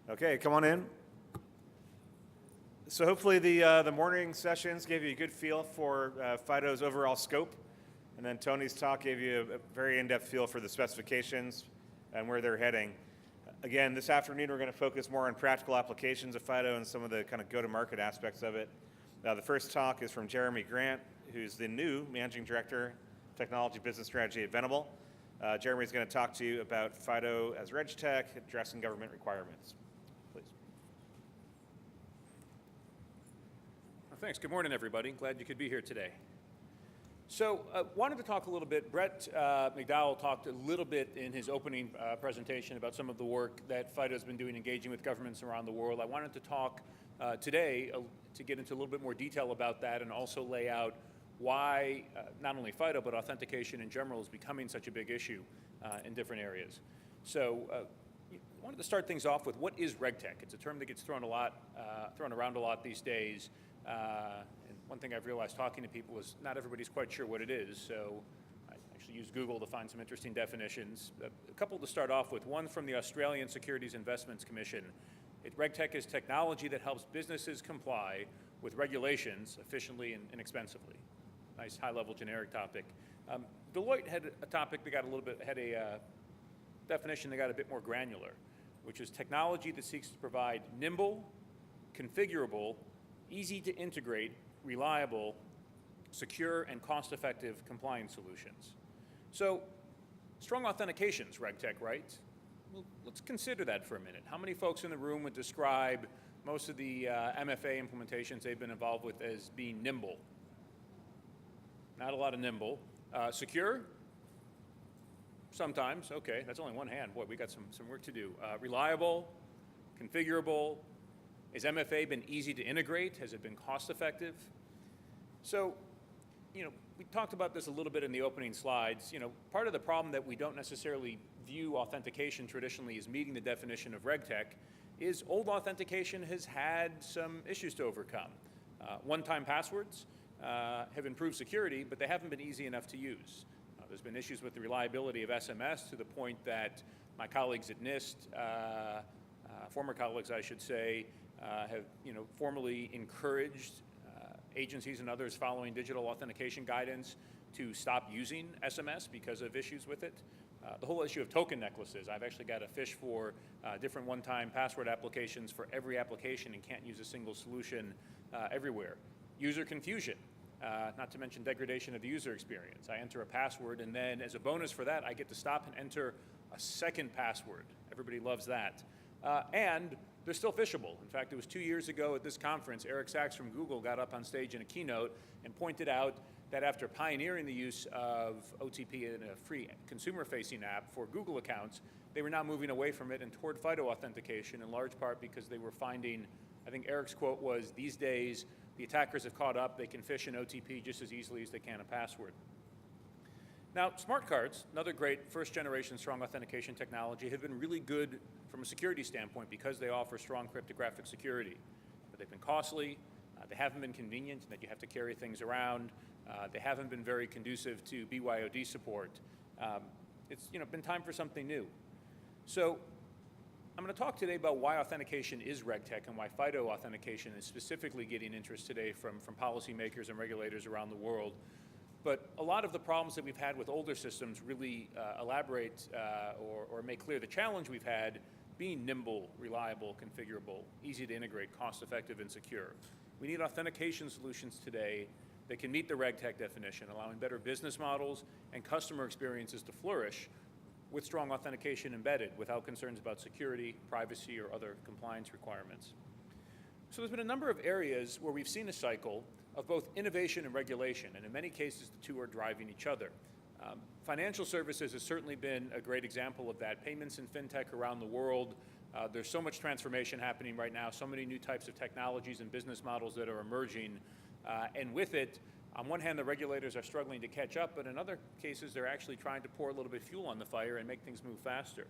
Okay, come on in. So hopefully the morning sessions gave you a good feel for FIDO's overall scope, and then Tony's talk gave you a very in-depth feel for the specifications and where they're heading. Again, this afternoon we're going to focus more on practical applications of FIDO and some of the kind of go-to-market aspects of it. The first talk is from Jeremy Grant, who's the new Managing Director, Technology Business Strategy at Venable. Jeremy's going to talk to you about FIDO as Regtech, addressing government requirements. Please. Well, thanks. Good morning, everybody. Glad you could be here today. So wanted to talk a little bit. Brett McDowell talked a little bit in his opening presentation about some of the work that FIDO's been doing engaging with governments around the world. I wanted to talk today to get into a little bit more detail about that and also lay out why not only FIDO but authentication in general is becoming such a big issue in different areas. So I wanted to start things off with what is Regtech? It's a term that gets thrown around a lot these days. And one thing I've realized talking to people is not everybody's quite sure what it is. So I actually used Google to find some interesting definitions. A couple to start off with. One from the Australian Securities Investments Commission. Regtech is technology that helps businesses comply with regulations efficiently and inexpensively. Nice high-level generic topic. Deloitte had a topic that got a definition that got a bit more granular, which is technology that seeks to provide nimble, configurable, easy to integrate, reliable, secure, and cost-effective compliance solutions. So, strong authentication's Regtech, right? Well, let's consider that for a minute. How many folks in the room would describe most of the MFA implementations they've been involved with as being nimble? Not a lot of nimble. Secure? Sometimes. Okay, that's only one hand. Boy, we got some work to do. Reliable? Configurable? Has MFA been easy to integrate? Has it been cost effective? So, we talked about this a little bit in the opening slides. Part of the problem that we don't necessarily view authentication traditionally as meeting the definition of Regtech is old authentication has had some issues to overcome. One-time passwords have improved security, but they haven't been easy enough to use. There's been issues with the reliability of SMS to the point that my colleagues at NIST, former colleagues I should say, have formally encouraged agencies and others following digital authentication guidance to stop using SMS because of issues with it. The whole issue of token necklaces. I've actually got a fish for different one-time password applications for every application and can't use a single solution everywhere. User confusion, not to mention degradation of the user experience. I enter a password and then as a bonus for that, I get to stop and enter a second password. Everybody loves that. And they're still phishable. In fact, it was 2 years ago at this conference, Eric Sachs from Google got up on stage in a keynote and pointed out that after pioneering the use of OTP in a free consumer-facing app for Google accounts, they were now moving away from it and toward FIDO authentication, in large part because they were finding, I think Eric's quote was, these days, the attackers have caught up, they can phish an OTP just as easily as they can a password. Now, smart cards, another great first-generation strong authentication technology, have been really good from a security standpoint because they offer strong cryptographic security. But they've been costly, they haven't been convenient in that you have to carry things around, they haven't been very conducive to BYOD support. It's been time for something new. So I'm going to talk today about why authentication is Regtech and why FIDO authentication is specifically getting interest today from policymakers and regulators around the world. But a lot of the problems that we've had with older systems really elaborate or make clear the challenge we've had being nimble, reliable, configurable, easy to integrate, cost-effective, and secure. We need authentication solutions today that can meet the Regtech definition, allowing better business models and customer experiences to flourish with strong authentication embedded without concerns about security, privacy, or other compliance requirements. So there's been a number of areas where we've seen a cycle of both innovation and regulation, and in many cases the two are driving each other. Financial services has certainly been a great example of that. Payments and fintech around the world, there's so much transformation happening right now, so many new types of technologies and business models that are emerging, and with it, on one hand the regulators are struggling to catch up, but in other cases they're actually trying to pour a little bit of fuel on the fire and make things move faster.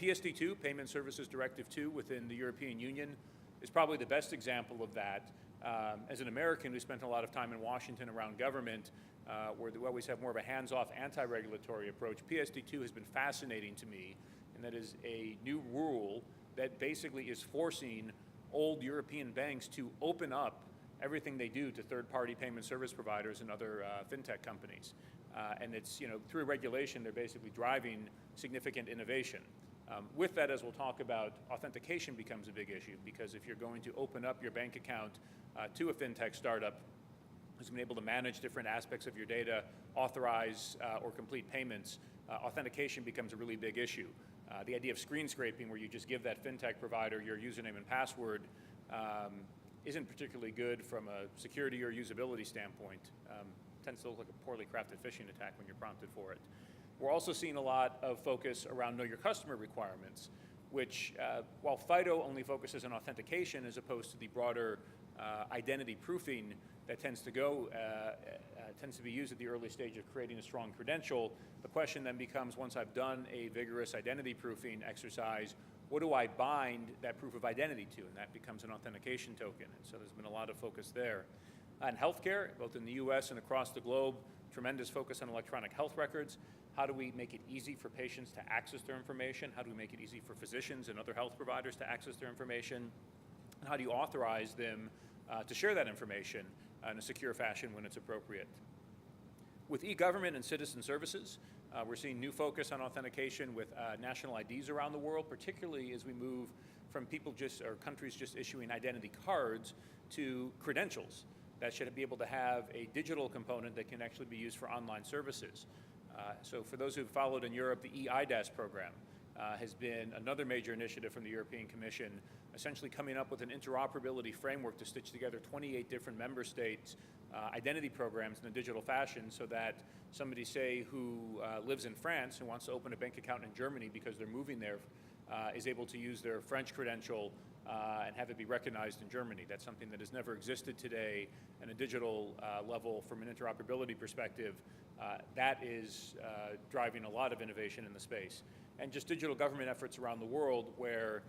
PSD2, Payment Services Directive 2 within the European Union, is probably the best example of that. As an American who spent a lot of time in Washington around government, where we always have more of a hands-off anti-regulatory approach, PSD2 has been fascinating to me, and that is a new rule that basically is forcing old European banks to open up everything they do to third-party payment service providers and other fintech companies. And it's, through regulation, they're basically driving significant innovation. With that, as we'll talk about, authentication becomes a big issue, because if you're going to open up your bank account to a fintech startup who's been able to manage different aspects of your data, authorize or complete payments, authentication becomes a really big issue. The idea of screen scraping, where you just give that fintech provider your username and password, isn't particularly good from a security or usability standpoint. Tends to look like a poorly crafted phishing attack when you're prompted for it. We're also seeing a lot of focus around know your customer requirements, which, while FIDO only focuses on authentication as opposed to the broader identity proofing that tends to be used at the early stage of creating a strong credential, the question then becomes, once I've done a vigorous identity proofing exercise, what do I bind that proof of identity to? And that becomes an authentication token. And so there's been a lot of focus there. In healthcare, both in the US and across the globe, tremendous focus on electronic health records. How do we make it easy for patients to access their information? How do we make it easy for physicians and other health providers to access their information? And how do you authorize them to share that information in a secure fashion when it's appropriate? With e-government and citizen services, we're seeing new focus on authentication with national IDs around the world, particularly as we move from countries just issuing identity cards to credentials that should be able to have a digital component that can actually be used for online services. So for those who've followed in Europe, the e-IDAS program has been another major initiative from the European Commission, essentially coming up with an interoperability framework to stitch together 28 different member states' identity programs in a digital fashion, so that somebody, say, who lives in France and wants to open a bank account in Germany because they're moving there, is able to use their French credential and have it be recognized in Germany. That's something that has never existed today in a digital level from an interoperability perspective. That is driving a lot of innovation in the space. And just digital government efforts around the world where,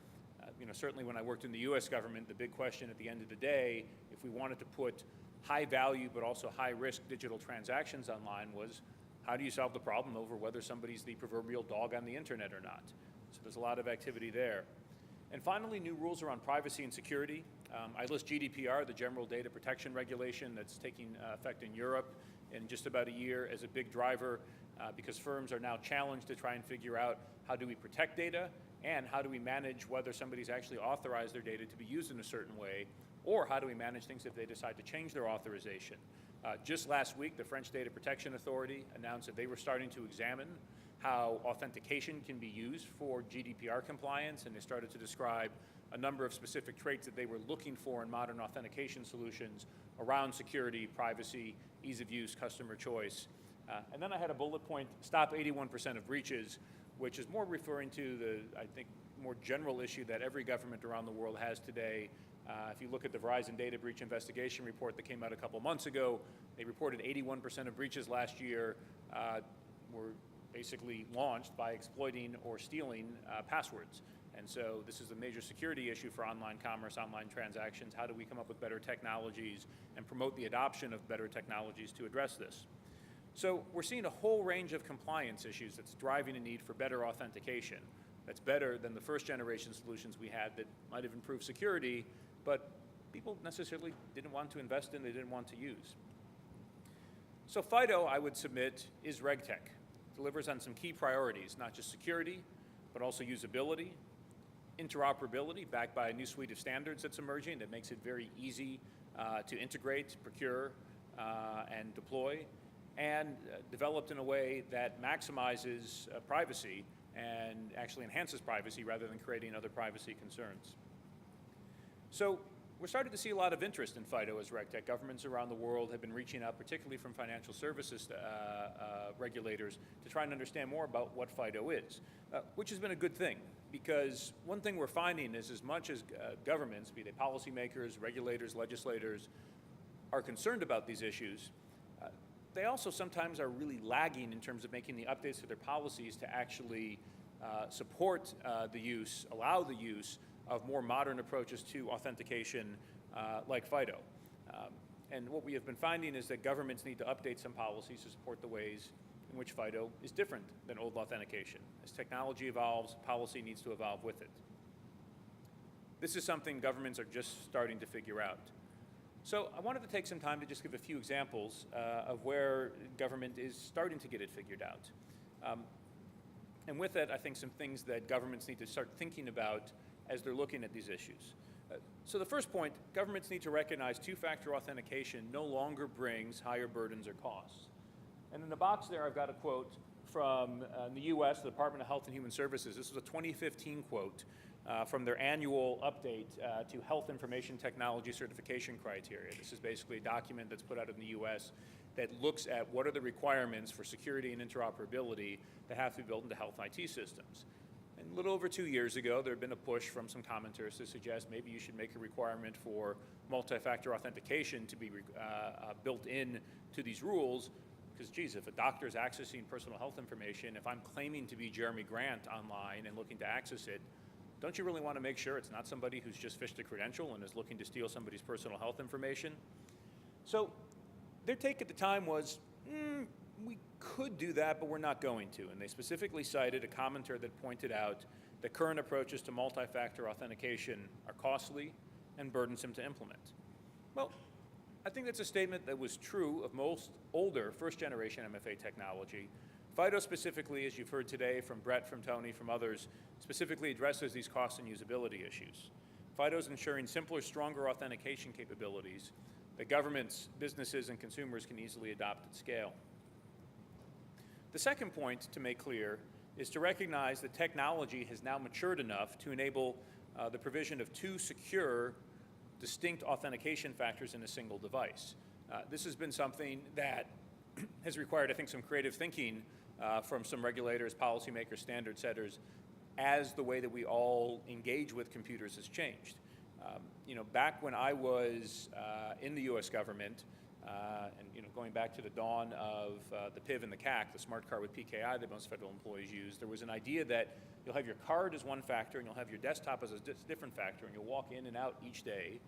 certainly when I worked in the US government, the big question at the end of the day, if we wanted to put high value but also high risk digital transactions online, was how do you solve the problem over whether somebody's the proverbial dog on the internet or not? So there's a lot of activity there. And finally, new rules around privacy and security. I list GDPR, the General Data Protection Regulation that's taking effect in Europe in just about a year, as a big driver, because firms are now challenged to try and figure out how do we protect data and how do we manage whether somebody's actually authorized their data to be used in a certain way, or how do we manage things if they decide to change their authorization. Just last week, the French Data Protection Authority announced that they were starting to examine how authentication can be used for GDPR compliance, and they started to describe a number of specific traits that they were looking for in modern authentication solutions around security, privacy, ease of use, customer choice. And then I had a bullet point, stop 81% of breaches, which is more referring to the, I think, more general issue that every government around the world has today. If you look at the Verizon Data Breach Investigation report that came out a couple months ago, they reported 81% of breaches last year were basically launched by exploiting or stealing passwords. And so this is a major security issue for online commerce, online transactions. How do we come up with better technologies and promote the adoption of better technologies to address this? So we're seeing a whole range of compliance issues that's driving a need for better authentication. That's better than the first generation solutions we had that might have improved security, but people necessarily didn't want to invest in, they didn't want to use. So FIDO, I would submit, is Regtech. Delivers on some key priorities, not just security, but also usability, interoperability, backed by a new suite of standards that's emerging that makes it very easy to integrate, procure, and deploy, and developed in a way that maximizes privacy and actually enhances privacy rather than creating other privacy concerns. So we're starting to see a lot of interest in FIDO as Regtech. Governments around the world have been reaching out, particularly from financial services regulators, to try and understand more about what FIDO is, which has been a good thing, because one thing we're finding is as much as governments, be they policymakers, regulators, legislators, are concerned about these issues, they also sometimes are really lagging in terms of making the updates to their policies to actually support the use, allow the use of more modern approaches to authentication like FIDO. And what we have been finding is that governments need to update some policies to support the ways in which FIDO is different than old authentication. As technology evolves, policy needs to evolve with it. This is something governments are just starting to figure out. So I wanted to take some time to just give a few examples of where government is starting to get it figured out. And with that, I think some things that governments need to start thinking about as they're looking at these issues. So the first point, governments need to recognize two-factor authentication no longer brings higher burdens or costs. And in the box there, I've got a quote from the US, the Department of Health and Human Services. This was a 2015 quote from their annual update to Health Information Technology Certification Criteria. This is basically a document that's put out in the US that looks at what are the requirements for security and interoperability that have to be built into health IT systems. And a little over 2 years ago, there had been a push from some commenters to suggest maybe you should make a requirement for multi-factor authentication to be built in to these rules, because geez, if a doctor is accessing personal health information, if I'm claiming to be Jeremy Grant online and looking to access it, don't you really want to make sure it's not somebody who's just phished a credential and is looking to steal somebody's personal health information? So their take at the time was, we could do that, but we're not going to. And they specifically cited a commenter that pointed out that current approaches to multi-factor authentication are costly and burdensome to implement. Well, I think that's a statement that was true of most older first-generation MFA technology. FIDO specifically, as you've heard today from Brett, from Tony, from others, specifically addresses these cost and usability issues. FIDO is ensuring simpler, stronger authentication capabilities that governments, businesses, and consumers can easily adopt at scale. The second point to make clear is to recognize that technology has now matured enough to enable the provision of two secure, distinct authentication factors in a single device. This has been something that has required, I think, some creative thinking from some regulators, policymakers, standard setters, as the way that we all engage with computers has changed. Back when I was in the US government, and going back to the dawn of the PIV and the CAC, the smart card with PKI that most federal employees use, there was an idea that you'll have your card as one factor and you'll have your desktop as a different factor, and you'll walk in and out each day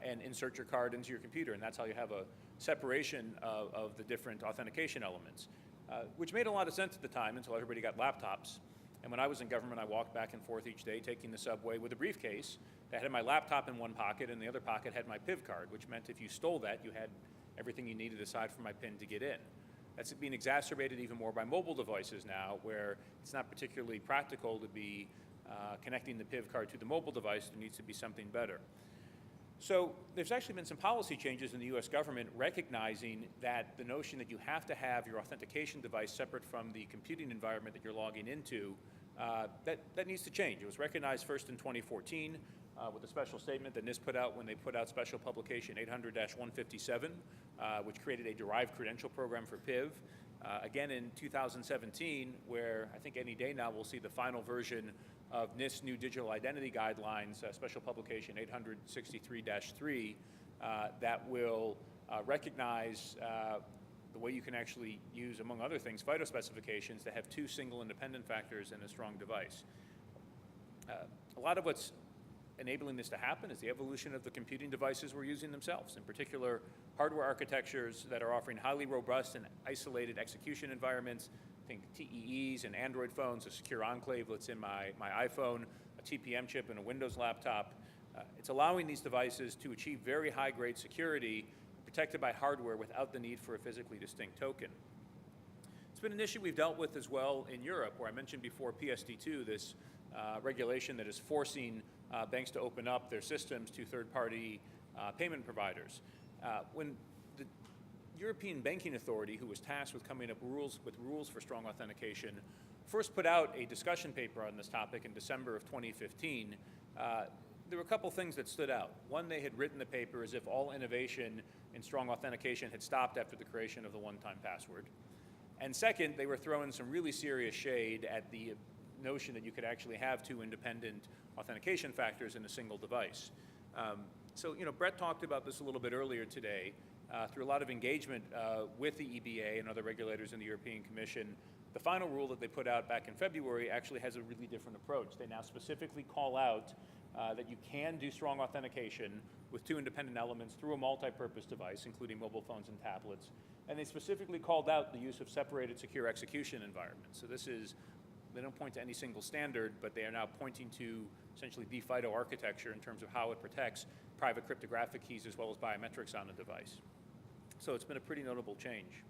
and insert your card into your computer, and that's how you have a separation of the different authentication elements, which made a lot of sense at the time until everybody got laptops. And when I was in government, I walked back and forth each day taking the subway with a briefcase that had my laptop in one pocket and the other pocket had my PIV card, which meant if you stole that, you had everything you needed aside from my PIN to get in. That's being exacerbated even more by mobile devices now, where it's not particularly practical to be connecting the PIV card to the mobile device. There needs to be something better. So there's actually been some policy changes in the US government recognizing that the notion that you have to have your authentication device separate from the computing environment that you're logging into, that needs to change. It was recognized first in 2014 with a special statement that NIST put out when they put out special publication 800-157, which created a derived credential program for PIV. Again in 2017, where I think any day now we'll see the final version of NIST new digital identity guidelines, special publication 863-3, that will recognize the way you can actually use, among other things, FIDO specifications to have two single independent factors in a strong device. A lot of what's enabling this to happen is the evolution of the computing devices we're using themselves, in particular hardware architectures that are offering highly robust and isolated execution environments. Think TEEs and Android phones, a secure enclave that's in my iPhone, a TPM chip in a Windows laptop. It's allowing these devices to achieve very high-grade security protected by hardware without the need for a physically distinct token. It's been an issue we've dealt with as well in Europe, where I mentioned before PSD2, this regulation that is forcing banks to open up their systems to third-party payment providers. When the European Banking Authority, who was tasked with coming up with rules for strong authentication, first put out a discussion paper on this topic in December of 2015, there were a couple things that stood out. One, they had written the paper as if all innovation in strong authentication had stopped after the creation of the one-time password. And second, they were throwing some really serious shade at the notion that you could actually have two independent authentication factors in a single device. So, Brett talked about this a little bit earlier today. Through a lot of engagement with the EBA and other regulators in the European Commission, the final rule that they put out back in February actually has a really different approach. They now specifically call out that you can do strong authentication with two independent elements through a multi-purpose device, including mobile phones and tablets. And they specifically called out the use of separated secure execution environments. So this is They don't point to any single standard, but they are now pointing to essentially the FIDO architecture in terms of how it protects private cryptographic keys as well as biometrics on a device. So it's been a pretty notable change.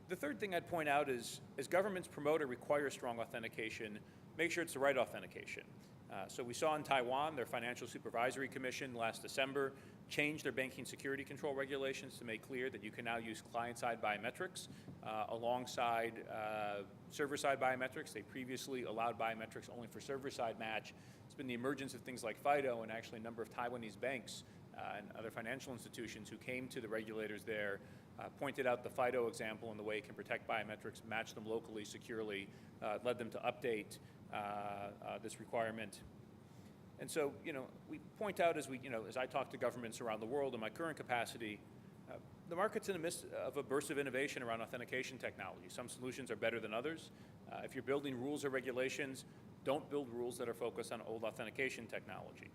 The third thing I'd point out is, as governments promote or require strong authentication, make sure it's the right authentication. So we saw in Taiwan, their Financial Supervisory Commission last December changed their banking security control regulations to make clear that you can now use client-side biometrics alongside server-side biometrics. They previously allowed biometrics only for server-side match. It's been the emergence of things like FIDO, and actually a number of Taiwanese banks and other financial institutions who came to the regulators there pointed out the FIDO example and the way it can protect biometrics, match them locally, securely, led them to update this requirement. And so, we point out as I talk to governments around the world in my current capacity, the market's in the midst of a burst of innovation around authentication technology. Some solutions are better than others. If you're building rules or regulations, don't build rules that are focused on old authentication technology.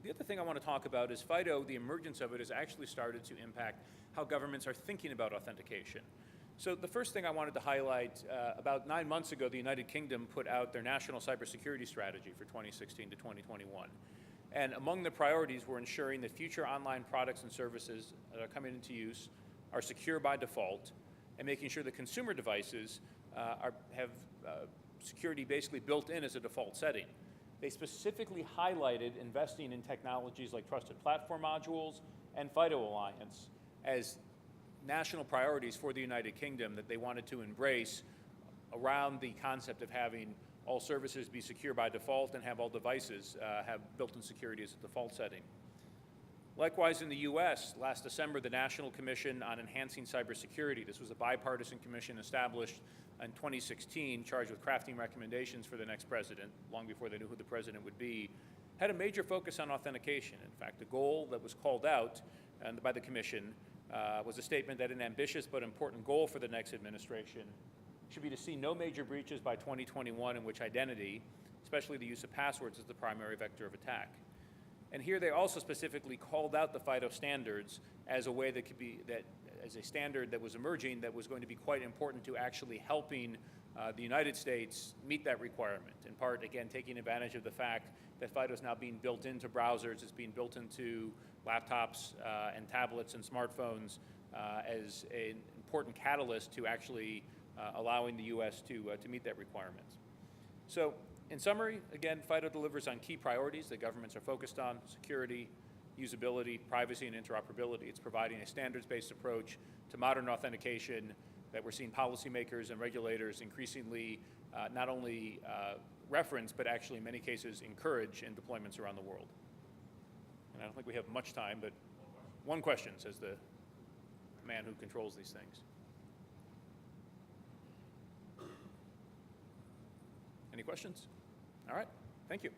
The other thing I want to talk about is FIDO. The emergence of it has actually started to impact how governments are thinking about authentication. So the first thing I wanted to highlight, about 9 months ago, the United Kingdom put out their national cybersecurity strategy for 2016 to 2021. And among the priorities were ensuring that future online products and services that are coming into use are secure by default, and making sure that consumer devices have security basically built in as a default setting. They specifically highlighted investing in technologies like trusted platform modules and FIDO Alliance as national priorities for the United Kingdom that they wanted to embrace around the concept of having all services be secure by default and have all devices have built-in security as a default setting. Likewise, in the US, last December, the National Commission on Enhancing Cybersecurity, this was a bipartisan commission established in 2016, charged with crafting recommendations for the next president, long before they knew who the president would be, had a major focus on authentication. In fact, the goal that was called out by the commission was a statement that an ambitious but important goal for the next administration should be to see no major breaches by 2021 in which identity, especially the use of passwords, is the primary vector of attack. And here they also specifically called out the FIDO standards as a way that could be, as a standard that was emerging that was going to be quite important to actually helping the United States meet that requirement. In part, again, taking advantage of the fact that FIDO is now being built into browsers, it's being built into laptops and tablets and smartphones as an important catalyst to actually allowing the U.S. to meet that requirement. So, in summary, again, FIDO delivers on key priorities that governments are focused on: security, usability, privacy, and interoperability. It's providing a standards-based approach to modern authentication that we're seeing policymakers and regulators increasingly not only reference, but actually in many cases encourage in deployments around the world. And I don't think we have much time, but one question, says the man who controls these things. Any questions? All right, thank you.